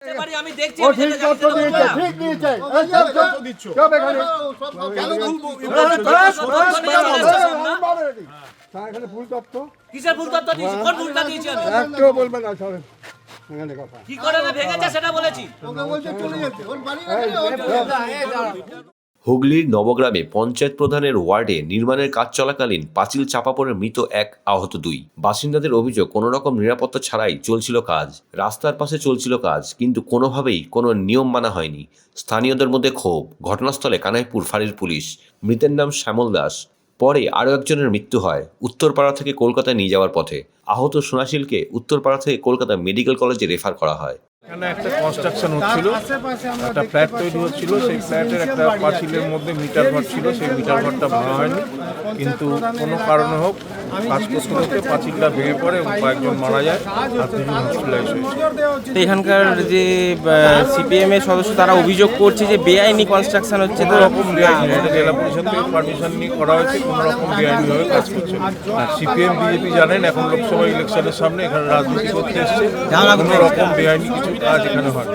আমি দেখছি ও ঠিক তথ্য দিয়েছে, ঠিক দিয়েছে। এই সব তথ্য দিচ্ছ। সব এখানে। কেন ভুলবো? স্যার, এখানে ভুল তথ্য। কিসের ভুল তথ্য দিয়েছি? কোন ভুলটা দিয়েছি আমি? একটাও বলবেন না, সরেন। এখানে কথা। কি করে না ভেঙেছে সেটা বলেছি। ওকে বলছে চলে যেতে, ওর বাড়ি ওখানে, ওর হুগলির নবগ্রামে পঞ্চায়েত প্রধানের ওয়ার্ডে নির্মাণের কাজ চলাকালীন পাঁচিল চাপা পড়ে মৃত এক, আহত দুই। বাসিন্দাদের অভিযোগ, কোনো রকম নিরাপত্তা ছাড়াই চলছিল কাজ। রাস্তার পাশে চলছিল কাজ, কিন্তু কোনোভাবেই কোনো নিয়ম মানা হয়নি। স্থানীয়দের মধ্যে ক্ষোভ। ঘটনাস্থলে কানাইপুর ফাঁড়ির পুলিশ। মৃতের নাম শ্যামল দাস। পরে আরও একজনের মৃত্যু হয় উত্তরপাড়া থেকে কলকাতায় নিয়ে যাওয়ার পথে। আহত সোনাশীলকে উত্তরপাড়া থেকে কলকাতা মেডিকেল কলেজে রেফার করা হয়। এখানে একটা কনস্ট্রাকশন হচ্ছিল, একটা ফ্ল্যাট তৈরি হচ্ছিল। সেই ফ্ল্যাটের একটা পাঁচিলের মধ্যে মিটার ঘর ছিল, সেই মিটার ঘরটা ভাঙা হয়নি, কিন্তু কোনো কারণে হোক কাজ করতে করতে পাঁচিলটা ভেঙে পড়ে এবং কয়েকজন মারা যায়, আর দুজন হসপিটালাইজ হয়েছে। এখানকার যে সিপিএম এর সদস্য তারা অভিযোগ করছে যে বেআইনি কনস্ট্রাকশন হচ্ছে। কোনো রকম বেআইনি, এটা জেলা পরিষদ থেকে পারমিশন নিয়ে করা হয়েছে, কোনো রকম বেআইনিভাবে কাজ করছে। আর সিপিএম বিজেপি জানেন এখন লোকসভা ইলেকশনের সামনে এখানে রাজনীতি করতে এসছে, কোনো রকম বেআইনি কিছু কাজ এখানে হয়।